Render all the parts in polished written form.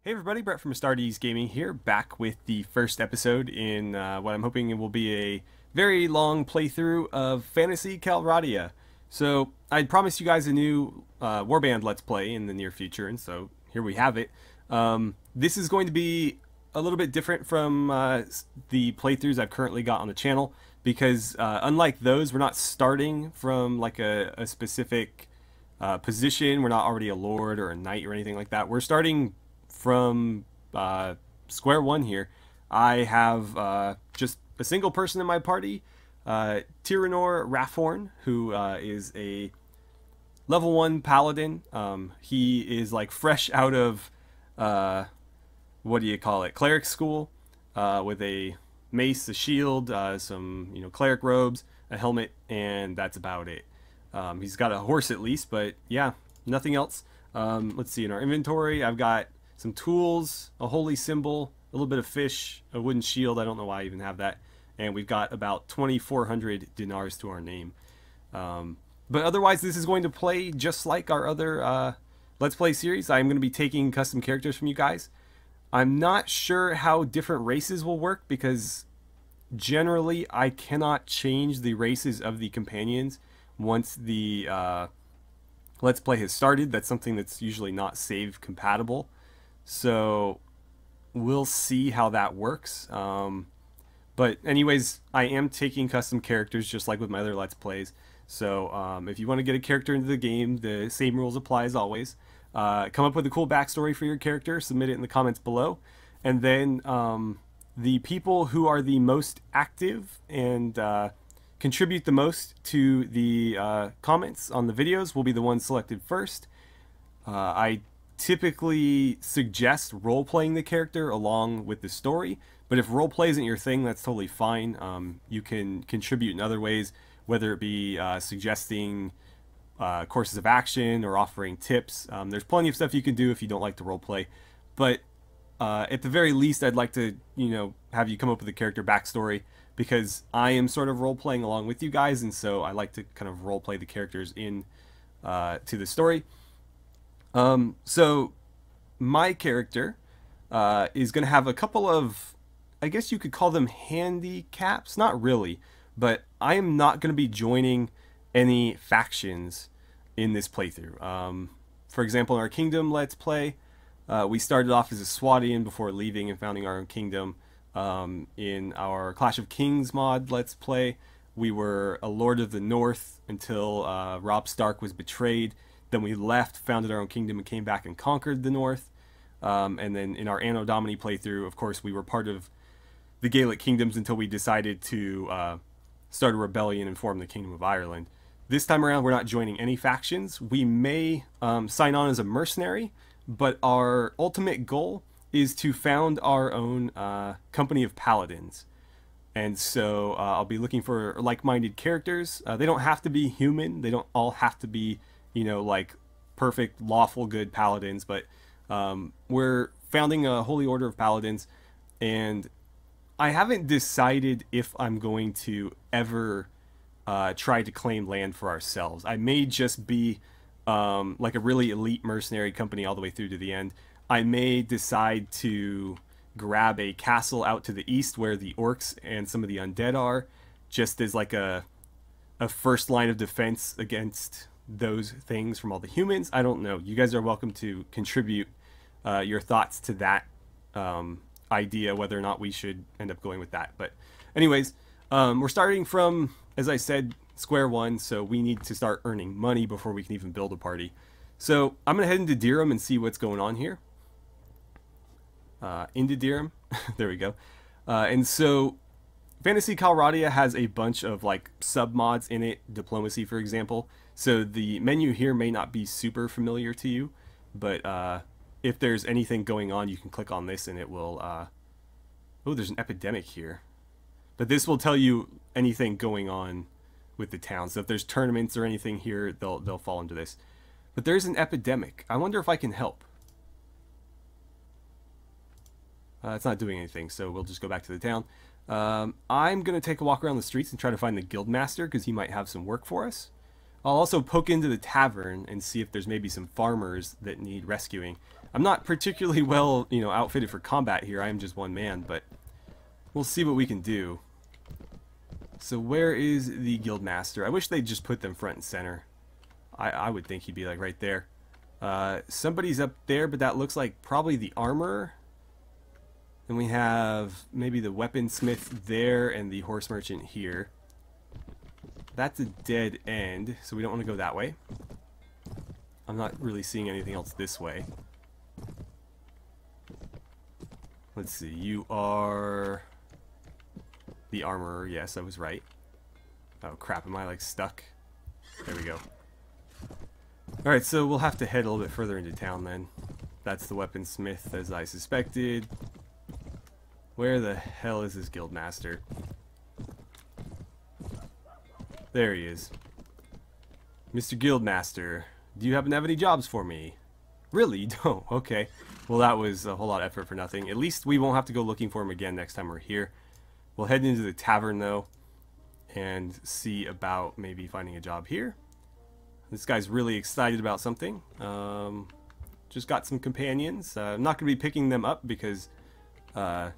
Hey everybody, Brett from AstartesGaming here, back with the first episode in what I'm hoping will be a very long playthrough of Phantasy Calradia. So, I'd promised you guys a new Warband Let's Play in the near future, and so here we have it. This is going to be a little bit different from the playthroughs I've currently got on the channel, because unlike those, we're not starting from like a specific position. We're not already a lord or a knight or anything like that. We're starting from square one here. I have just a single person in my party, Tyranor Rathorn, who is a level 1 paladin. He is like fresh out of what do you call it, cleric school, with a mace, a shield, some cleric robes, a helmet, and that's about it. He's got a horse at least, but yeah, nothing else. Let's see, in our inventory I've got some tools, a holy symbol, a little bit of fish, a wooden shield. I don't know why I even have that. And we've got about 2,400 dinars to our name. But otherwise, this is going to play just like our other Let's Play series. I'm going to be taking custom characters from you guys. I'm not sure how different races will work, because generally I cannot change the races of the companions once the Let's Play has started. That's something that's usually not save compatible. So we'll see how that works. But anyways, I am taking custom characters just like with my other Let's Plays. So if you want to get a character into the game, the same rules apply as always. Come up with a cool backstory for your character, submit it in the comments below. And then the people who are the most active and contribute the most to the comments on the videos will be the ones selected first. I typically suggest role-playing the character along with the story, but if role-play isn't your thing, that's totally fine. You can contribute in other ways, whether it be suggesting courses of action or offering tips. There's plenty of stuff you can do if you don't like to role-play, but at the very least, I'd like to have you come up with a character backstory, because I am sort of role-playing along with you guys, and so I like to kind of role-play the characters in to the story. So my character is going to have a couple of, I guess you could call them handicaps. Not really, but I am not going to be joining any factions in this playthrough. For example, in our kingdom Let's Play, we started off as a Swadian before leaving and founding our own kingdom. In our Clash of Kings mod Let's Play, we were a Lord of the North until Robb Stark was betrayed. Then we left, founded our own kingdom, and came back and conquered the North. And then in our Anno Domini playthrough, of course, we were part of the Gaelic kingdoms until we decided to start a rebellion and form the Kingdom of Ireland. This time around, we're not joining any factions. We may sign on as a mercenary, but our ultimate goal is to found our own company of paladins. And so I'll be looking for like-minded characters. They don't have to be human. They don't all have to be like perfect, lawful, good paladins, but we're founding a holy order of paladins, and I haven't decided if I'm going to ever try to claim land for ourselves. I may just be like a really elite mercenary company all the way through to the end. I may decide to grab a castle out to the east where the orcs and some of the undead are, just as like a first line of defense against those things from all the humans. I don't know. You guys are welcome to contribute your thoughts to that idea, whether or not we should end up going with that. But anyways, we're starting from, as I said, square one, so we need to start earning money before we can even build a party. So I'm going to head into Ihram and see what's going on here. Into Ihram. There we go. And so Phantasy Calradia has a bunch of like sub mods in it, diplomacy for example. So the menu here may not be super familiar to you, but if there's anything going on, you can click on this and it will oh, there's an epidemic here. But this will tell you anything going on with the town. So if there's tournaments or anything here, they'll fall into this. But there's an epidemic. I wonder if I can help. It's not doing anything, so we'll just go back to the town. I'm going to take a walk around the streets and try to find the guildmaster, because he might have some work for us. I'll also poke into the tavern and see if there's maybe some farmers that need rescuing. I'm not particularly well, outfitted for combat here. I am just one man, but we'll see what we can do. So where is the Guildmaster? I wish they'd just put them front and center. I would think he'd be like right there. Somebody's up there, but that looks like probably the armorer. Then we have maybe the weaponsmith there and the horse merchant here. That's a dead end, so we don't want to go that way. I'm not really seeing anything else this way. Let's see, you are the armorer. Yes, I was right. Oh crap, am I like stuck? There we go. Alright, so we'll have to head a little bit further into town then. That's the weaponsmith, as I suspected. Where the hell is this guildmaster? There he is. Mr. Guildmaster, do you happen to have any jobs for me? Really? You don't? Okay. Well, that was a whole lot of effort for nothing. At least we won't have to go looking for him again next time we're here. We'll head into the tavern, though, and see about maybe finding a job here. This guy's really excited about something. Just got some companions. I'm not going to be picking them up because I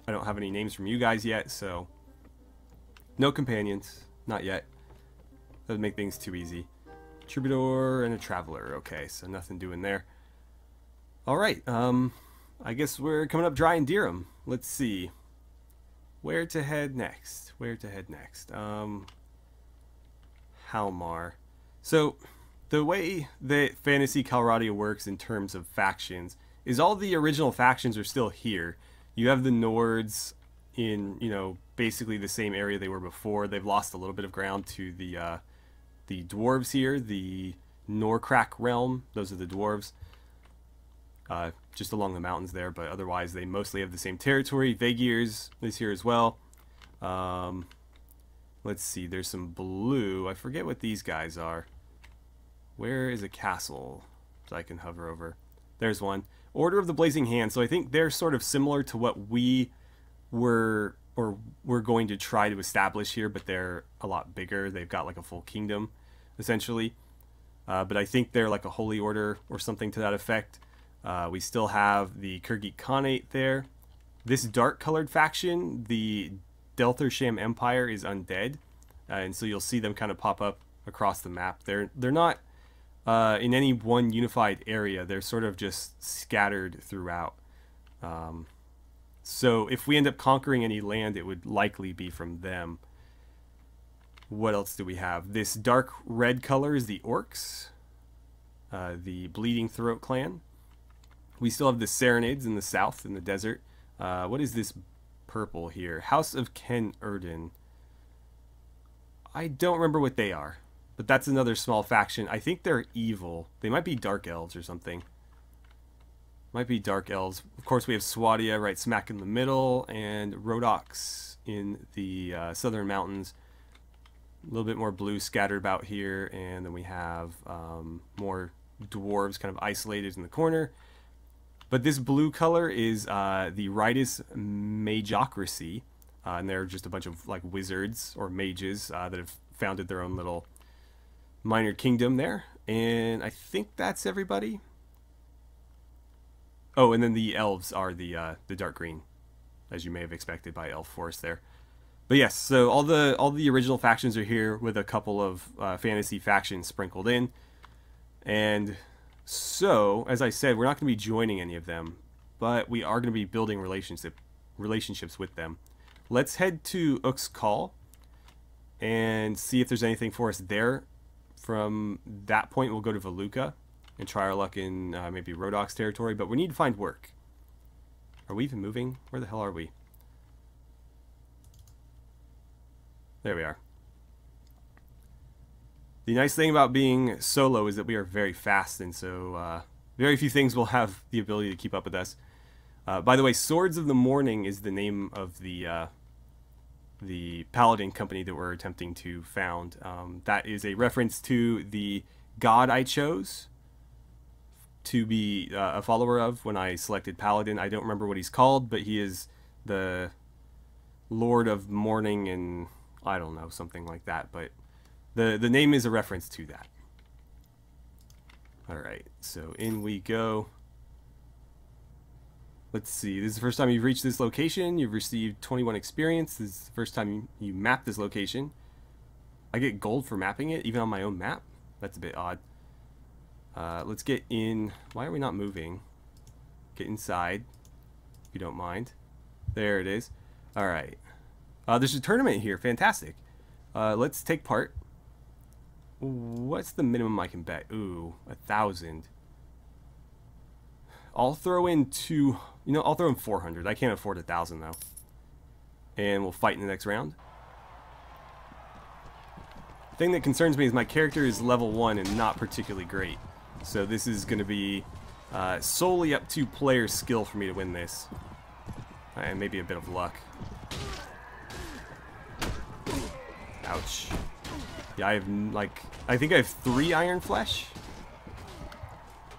don't have any names from you guys yet, so no companions. Not yet. That would make things too easy. Troubadour and a traveler. Okay, so nothing doing there. Alright, I guess we're coming up dry in Ihram. Let's see. Where to head next? Where to head next? Halmar. So, the way that Phantasy Calradia works in terms of factions is all the original factions are still here. You have the Nords in, basically the same area they were before. They've lost a little bit of ground to the dwarves here, the Norcrack realm. Those are the dwarves. Just along the mountains there, but otherwise they mostly have the same territory. Vaegirs is here as well. Let's see, there's some blue. I forget what these guys are. Where is a castle that I can hover over? There's one. Order of the Blazing Hand. So I think they're sort of similar to what we were going to try to establish here, but they're a lot bigger. They've got like a full kingdom, essentially. But I think they're like a holy order or something to that effect. We still have the Khergit Khanate there. This dark-colored faction, the Deltharsham Empire, is undead, and so you'll see them kind of pop up across the map. They're not in any one unified area. They're sort of just scattered throughout. So if we end up conquering any land, it would likely be from them. What else do we have? This dark red color is the Orcs, the Bleeding Throat clan. We still have the Serenades in the south, in the desert. What is this purple here? House of Ken Erden. I don't remember what they are, but that's another small faction. I think they're evil. They might be Dark Elves or something. Might be Dark Elves. Of course, we have Swadia right smack in the middle, and Rhodoks in the southern mountains. A little bit more blue scattered about here, and then we have more dwarves kind of isolated in the corner. But this blue color is the Ritus Magocracy, and they're just a bunch of like wizards or mages that have founded their own little minor kingdom there. And I think that's everybody. Oh, and then the elves are the dark green, as you may have expected by Elf Forest there. But yes, so all the original factions are here with a couple of fantasy factions sprinkled in, and so, as I said, we're not going to be joining any of them, but we are going to be building relationships with them. Let's head to Uxkhal and see if there's anything for us there. From that point, we'll go to Valuka and try our luck in maybe Rhodok's territory, but we need to find work. Are we even moving? Where the hell are we? There we are. The nice thing about being solo is that we are very fast, and so very few things will have the ability to keep up with us. By the way, Swords of the Morning is the name of the paladin company that we're attempting to found. That is a reference to the god I chose to be a follower of when I selected paladin. I don't remember what he's called, but he is the Lord of Morning, and I don't know, something like that, but the name is a reference to that. Alright, so in we go. Let's see. This is the first time you've reached this location. You've received 21 experience. This is the first time you map this location. I get gold for mapping it, even on my own map. That's a bit odd. Let's get in. Why are we not moving? Get inside, if you don't mind. There it is. Alright. There's a tournament here. Fantastic. Let's take part. What's the minimum I can bet? Ooh, 1,000. I'll throw in I'll throw in 400. I can't afford 1,000 though. And we'll fight in the next round. The thing that concerns me is my character is level 1 and not particularly great. So this is going to be solely up to player skill for me to win this. And maybe a bit of luck. Ouch. Yeah, I think I have 3 iron flesh.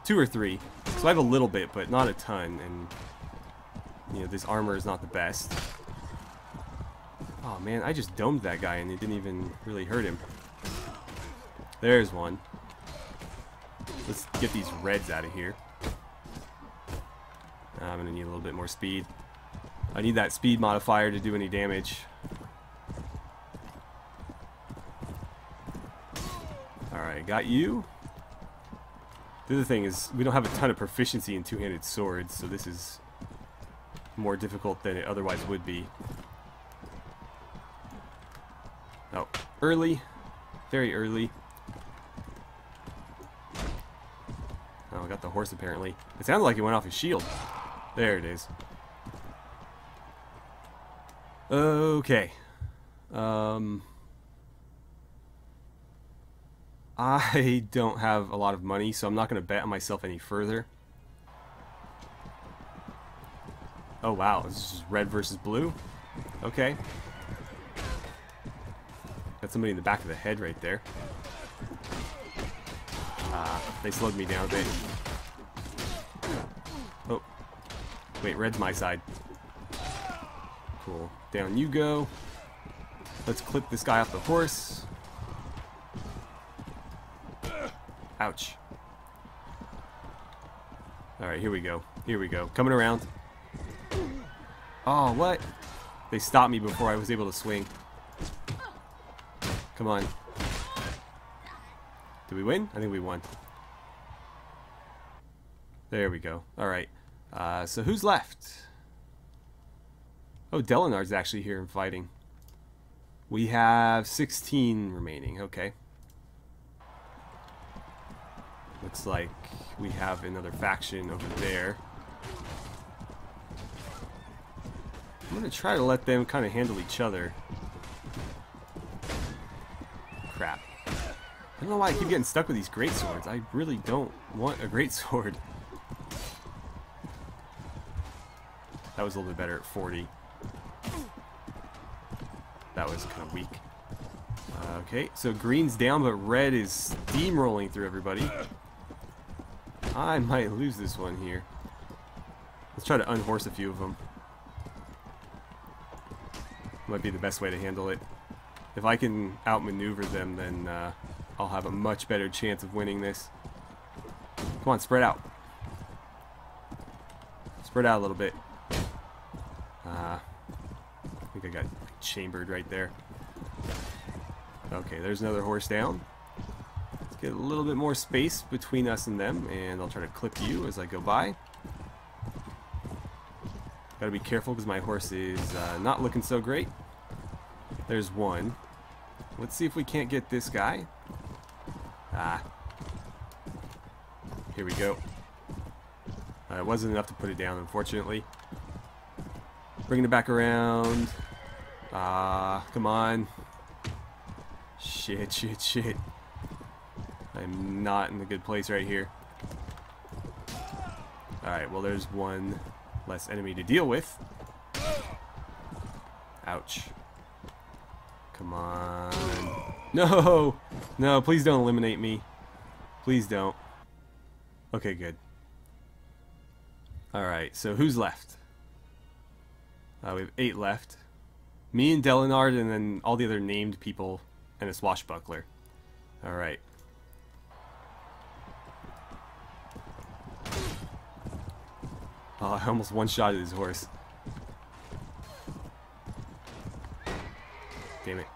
2 or 3. So I have a little bit, but not a ton, and this armor is not the best. Oh man, I just domed that guy and it didn't even really hurt him. There's one. Let's get these reds out of here. I'm gonna need a little bit more speed. I need that speed modifier to do any damage. Alright, got you. The other thing is, we don't have a ton of proficiency in two-handed swords, so this is more difficult than it otherwise would be. Oh, early. Very early. Oh, I got the horse apparently. It sounded like it went off his shield. There it is. Okay. I don't have a lot of money, so I'm not going to bet on myself any further. Oh wow, this is red versus blue? Okay. Got somebody in the back of the head right there. They slowed me down a bit. Oh. Wait, red's my side. Cool. Down you go. Let's clip this guy off the horse. Ouch. Alright, here we go. Here we go. Coming around. Oh, what? They stopped me before I was able to swing. Come on. Did we win? I think we won. There we go. Alright. So who's left? Oh, Delinar's actually here and fighting. We have 16 remaining. Okay. Looks like we have another faction over there. I'm going to try to let them kind of handle each other. Crap. I don't know why I keep getting stuck with these great swords. I really don't want a great sword. That was a little bit better at 40. That was kind of weak. Okay, so green's down, but red is steamrolling through everybody. I might lose this one here. Let's try to unhorse a few of them. Might be the best way to handle it. If I can outmaneuver them, then I'll have a much better chance of winning this. Come on, spread out. Spread out a little bit. I think I got chambered right there. Okay, there's another horse down. Let's get a little bit more space between us and them, and I'll try to clip you as I go by. Gotta be careful because my horse is not looking so great. There's one. Let's see if we can't get this guy. Here we go. It wasn't enough to put it down, unfortunately. Bringing it back around. Come on. Shit, shit, shit. I'm not in a good place right here. Alright, well there's one less enemy to deal with. Ouch. Come on. No! No, please don't eliminate me. Please don't. Okay, good. Alright, so who's left? We have 8 left. Me and Delinard, and then all the other named people, and a swashbuckler. Alright. Oh, I almost one-shotted his horse. Damn it.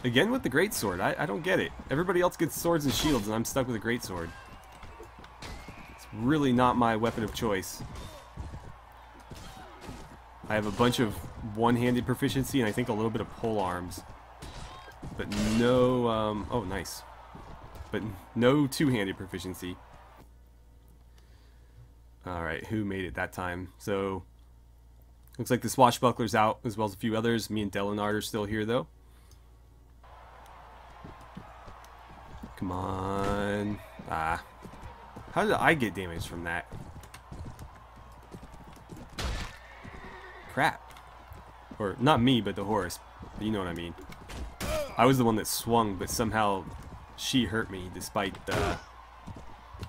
Again with the greatsword. I don't get it. Everybody else gets swords and shields, and I'm stuck with a greatsword. It's really not my weapon of choice. I have a bunch of one-handed proficiency, and I think a little bit of pole arms. But no, oh, nice. But no two-handed proficiency. Alright, who made it that time? So, looks like the Swashbuckler's out, as well as a few others. Me and Delinard are still here, though. Come on. Ah. How did I get damaged from that? Crap. Or, not me, but the horse. You know what I mean. I was the one that swung, but somehow she hurt me, despite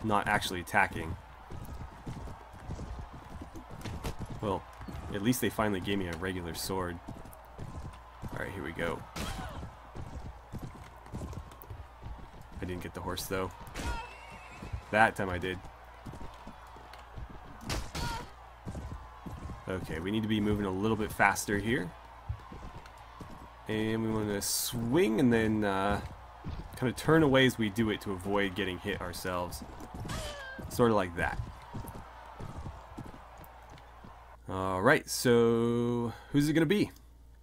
not actually attacking. Well, at least they finally gave me a regular sword. Alright, here we go. I didn't get the horse, though. That time I did. Okay, we need to be moving a little bit faster here. And we want to swing and then kind of turn away as we do it to avoid getting hit ourselves. Sort of like that. Alright, so who's it going to be?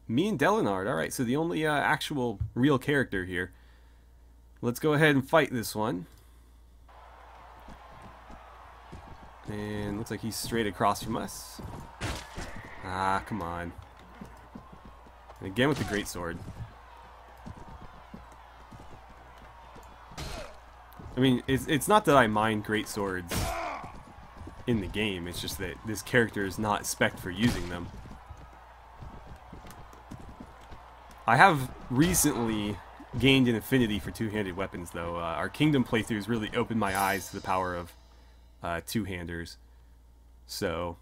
Me and Delinard. Alright, so the only actual real character here. Let's go ahead and fight this one. And looks like he's straight across from us. Ah, come on. And again with the greatsword. I mean, it's not that I mind greatswords in the game, it's just that this character is not spec'd for using them. I have recently gained an affinity for two-handed weapons, though. Our Kingdom playthroughs really opened my eyes to the power of two-handers. So,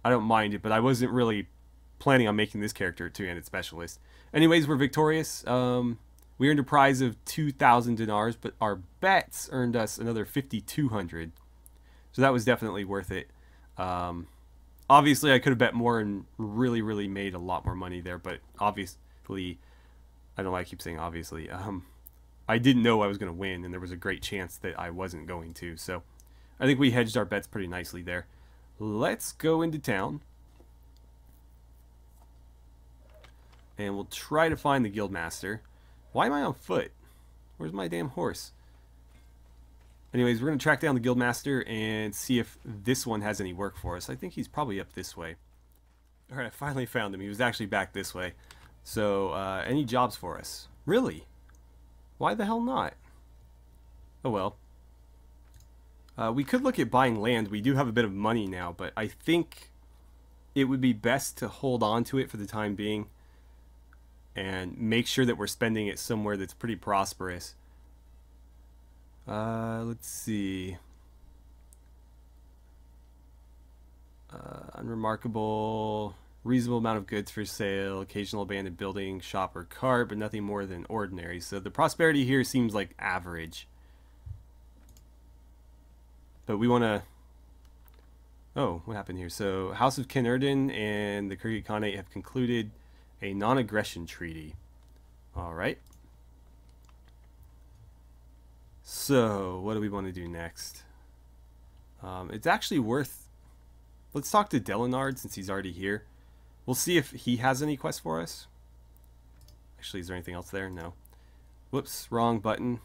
I don't mind it, but I wasn't really planning on making this character a two-handed specialist. Anyways, we're victorious. We earned a prize of 2,000 dinars, but our bets earned us another 5,200. So that was definitely worth it. Obviously, I could have bet more and really made a lot more money there, but obviously, I don't know why I keep saying obviously. I didn't know I was going to win, and there was a great chance that I wasn't going to. So I think we hedged our bets pretty nicely there. Let's go into town. And we'll try to find the Guildmaster. Why am I on foot? Where's my damn horse? Anyways, we're going to track down the Guildmaster and see if this one has any work for us. I think he's probably up this way. Alright, I finally found him. He was actually back this way. So, any jobs for us? Really? Why the hell not? Oh well. We could look at buying land. We do have a bit of money now, but I think it would be best to hold on to it for the time being and make sure that we're spending it somewhere that's pretty prosperous. Let's see. Unremarkable, reasonable amount of goods for sale, occasional abandoned building, shop or cart, but nothing more than ordinary. So the prosperity here seems like average. But we want to... Oh, what happened here? So House of Kenurden and the Kyrgyz Khanate have concluded a non-aggression treaty. Alright. So, what do we want to do next? It's actually worth... Let's talk to Delinard since he's already here. We'll see if he has any quests for us. Actually, is there anything else there? No. Whoops, wrong button.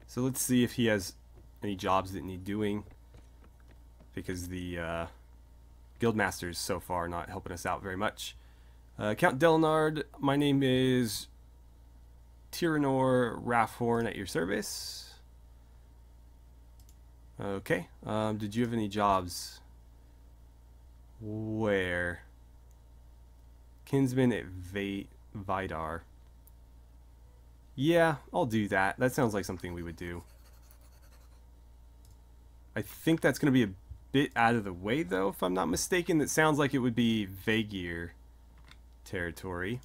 So let's see if he has any jobs that need doing. Because the Guildmaster's so far not helping us out very much. Count Delinard, my name is Tyranor Raffhorn at your service. Okay. Did you have any jobs? Where? Kinsman at Vidar. Yeah, I'll do that. That sounds like something we would do. I think that's going to be a bit out of the way, though, if I'm not mistaken. That sounds like it would be Vaegir territory.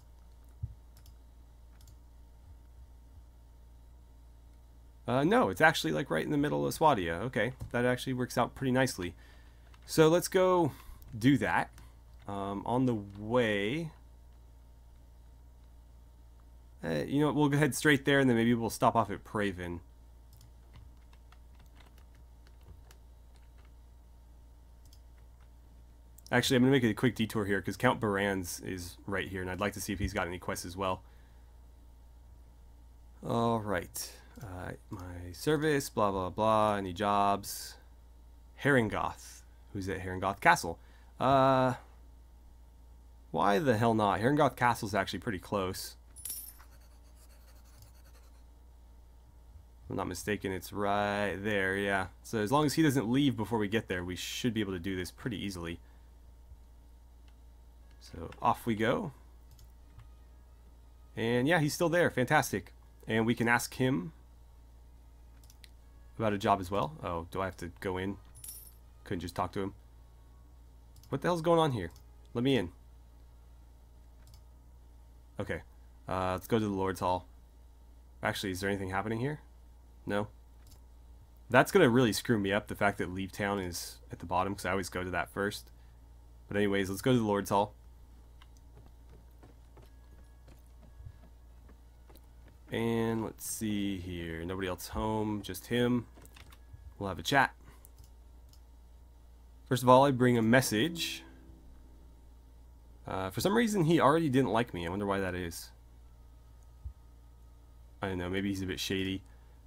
No, it's actually like right in the middle of Swadia. Okay, that actually works out pretty nicely. So let's go do that. On the way, you know what, we'll go ahead straight there, and then maybe we'll stop off at Praven. Actually, I'm going to make a quick detour here because Count Baran's is right here, and I'd like to see if he's got any quests as well. Alright. My service, blah, blah, blah. Any jobs? Herringoth. Who's at Herringoth Castle? Why the hell not? Herringoth Castle's actually pretty close. If I'm not mistaken, it's right there, yeah. So as long as he doesn't leave before we get there, we should be able to do this pretty easily. So off we go. And yeah, he's still there. Fantastic. And we can ask him about a job as well. Oh, do I have to go in? Couldn't just talk to him. What the hell's going on here? Let me in. Okay. Let's go to the Lord's Hall. Actually, is there anything happening here? No? That's going to really screw me up, the fact that Leave Town is at the bottom, because I always go to that first. But anyways, let's go to the Lord's Hall. And let's see here. Nobody else home, just him. We'll have a chat. First of all, I bring a message. For some reason, he already didn't like me. I wonder why that is. I don't know. Maybe he's a bit shady.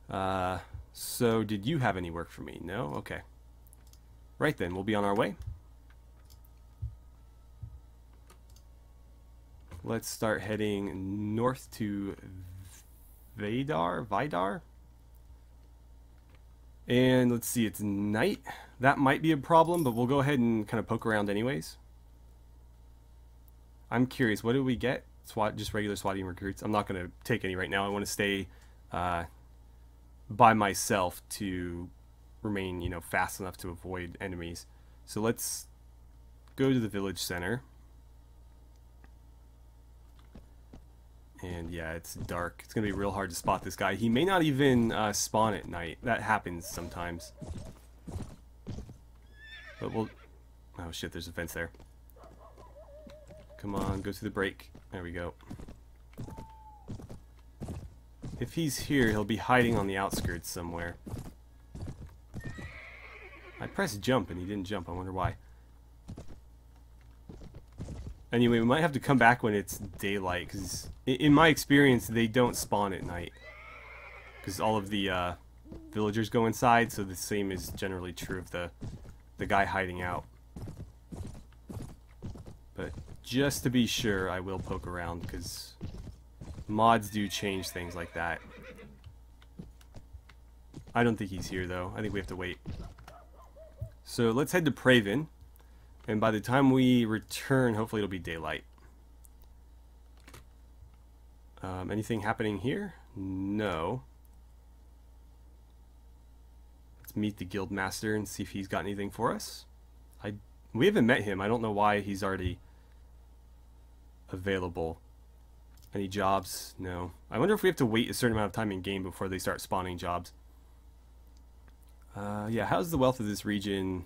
So, did you have any work for me? No? Okay. Right then, we'll be on our way. Let's start heading north to Vidar? And let's see, it's night. That might be a problem, but we'll go ahead and kind of poke around anyways. I'm curious, what did we get? Just regular SWATing recruits. I'm not going to take any right now. I want to stay by myself to remain, you know, fast enough to avoid enemies. So let's go to the village center. And yeah, it's dark. It's going to be real hard to spot this guy. He may not even spawn at night. That happens sometimes. But we'll... Oh shit, there's a fence there. Come on, go through the break. There we go. If he's here, he'll be hiding on the outskirts somewhere. I pressed jump and he didn't jump. I wonder why. Anyway, we might have to come back when it's daylight, because in my experience, they don't spawn at night. Because all of the villagers go inside, so the same is generally true of the guy hiding out. But just to be sure, I will poke around, because mods do change things like that. I don't think he's here, though. I think we have to wait. So let's head to Praven. And by the time we return, hopefully it'll be daylight. Anything happening here? No. Let's meet the guild master and see if he's got anything for us. We haven't met him. I don't know why he's already available. Any jobs? No. I wonder if we have to wait a certain amount of time in game before they start spawning jobs. Yeah, how's the wealth of this region?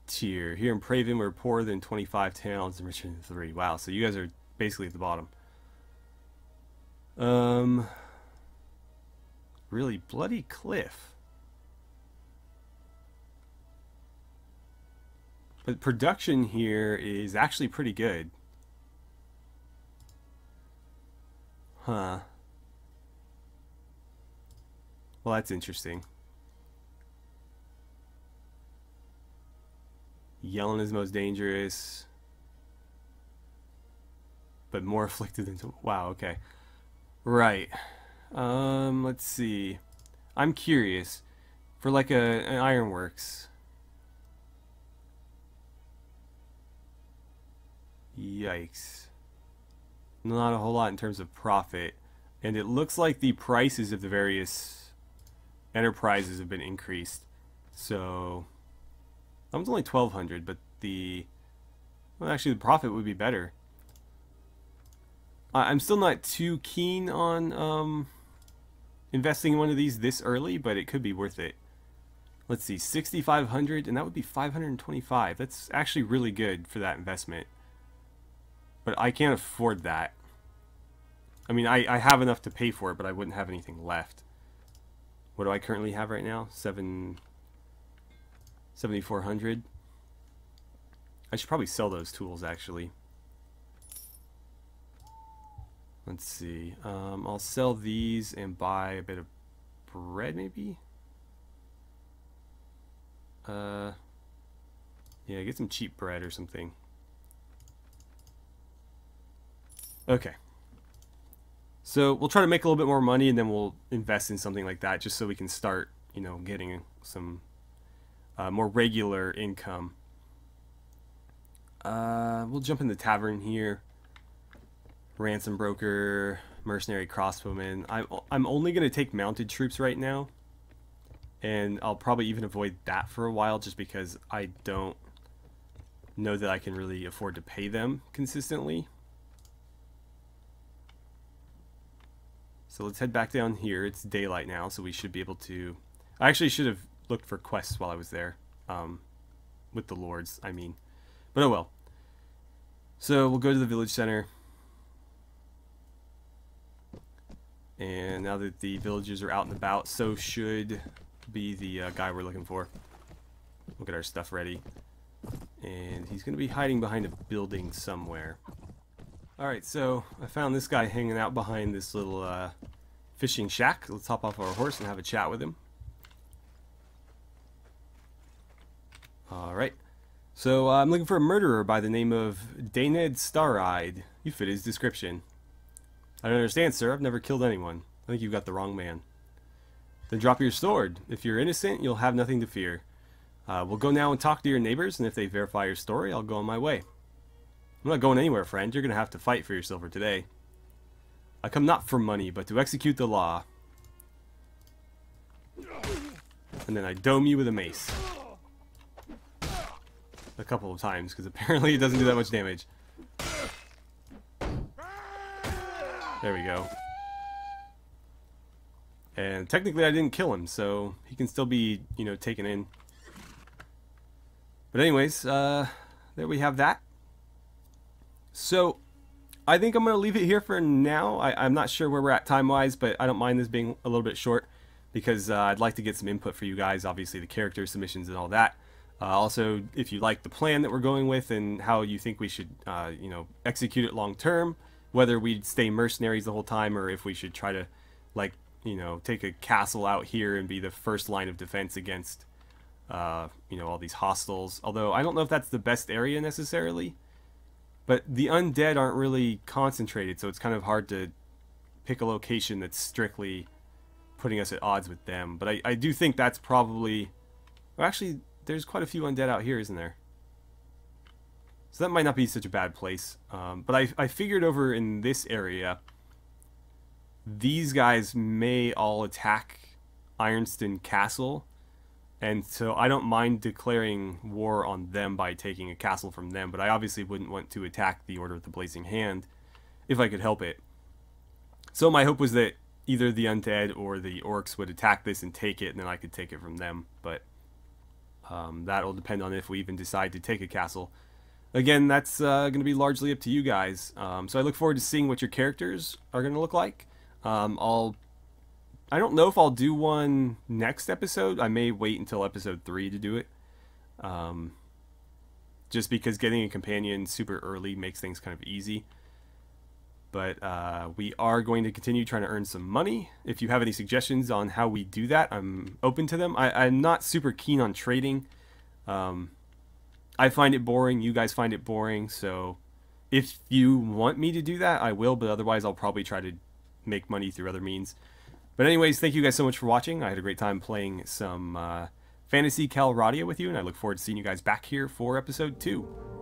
Tier. Here in Praven, we're poorer than 25 towns and richer than 3. Wow, so you guys are basically at the bottom. Really bloody cliff. But production here is actually pretty good. Huh. Well, that's interesting. Yellen is most dangerous, but more afflicted than... Wow, okay. Right. Let's see. I'm curious. For like an ironworks. Yikes. Not a whole lot in terms of profit. And it looks like the prices of the various enterprises have been increased. So... that one's only 1,200, but well, actually the profit would be better. I'm still not too keen on investing in one of these this early, but it could be worth it. Let's see, 6,500, and that would be 525. That's actually really good for that investment. But I can't afford that. I mean, I have enough to pay for it, but I wouldn't have anything left. What do I currently have right now? 7,400. I should probably sell those tools, actually. Let's see. I'll sell these and buy a bit of bread, maybe? Yeah, get some cheap bread or something. Okay. So we'll try to make a little bit more money, and then we'll invest in something like that just so we can start, you know, getting some more regular income. We'll jump in the tavern here. Ransom broker, mercenary crossbowman. I'm only going to take mounted troops right now, and I'll probably even avoid that for a while just because I don't know that I can really afford to pay them consistently. So let's head back down here. It's daylight now, so we should be able to... I actually should have looked for quests while I was there. With the lords, I mean. But oh well. So we'll go to the village center. And now that the villagers are out and about, so should be the guy we're looking for. We'll get our stuff ready. And he's going to be hiding behind a building somewhere. Alright, so I found this guy hanging out behind this little fishing shack. Let's hop off our horse and have a chat with him. Alright, so I'm looking for a murderer by the name of Dayned Stareyed. You fit his description. I don't understand, sir. I've never killed anyone. I think you've got the wrong man. Then drop your sword. If you're innocent, you'll have nothing to fear. We'll go now and talk to your neighbors, and if they verify your story, I'll go on my way. I'm not going anywhere, friend. You're going to have to fight for your silver today. I come not for money, but to execute the law. And then I dome you with a mace. A couple of times, because apparently it doesn't do that much damage. There we go. And technically I didn't kill him, so he can still be, you know, taken in. But anyways, there we have that. So, I think I'm going to leave it here for now. I'm not sure where we're at time-wise, but I don't mind this being a little bit short, because I'd like to get some input for you guys, obviously the character submissions and all that. Also, if you like the plan that we're going with and how you think we should, you know, execute it long-term, whether we'd stay mercenaries the whole time or if we should try to, like, you know, take a castle out here and be the first line of defense against, you know, all these hostiles. Although, I don't know if that's the best area necessarily. But the undead aren't really concentrated, so it's kind of hard to pick a location that's strictly putting us at odds with them. But I do think that's probably... Well, actually, there's quite a few undead out here, isn't there? So that might not be such a bad place. But I figured over in this area, these guys may all attack Ironston Castle. And so I don't mind declaring war on them by taking a castle from them, but I obviously wouldn't want to attack the Order of the Blazing Hand if I could help it. So my hope was that either the undead or the orcs would attack this and take it, and then I could take it from them. But that'll depend on if we even decide to take a castle. Again, that's going to be largely up to you guys. So I look forward to seeing what your characters are going to look like. I don't know if I'll do one next episode. I may wait until episode 3 to do it. Just because getting a companion super early makes things kind of easy. But we are going to continue trying to earn some money. If you have any suggestions on how we do that, I'm open to them. I'm not super keen on trading. I find it boring. You guys find it boring. So if you want me to do that, I will. But otherwise, I'll probably try to make money through other means. But anyways, thank you guys so much for watching. I had a great time playing some Phantasy Calradia with you, and I look forward to seeing you guys back here for episode 2.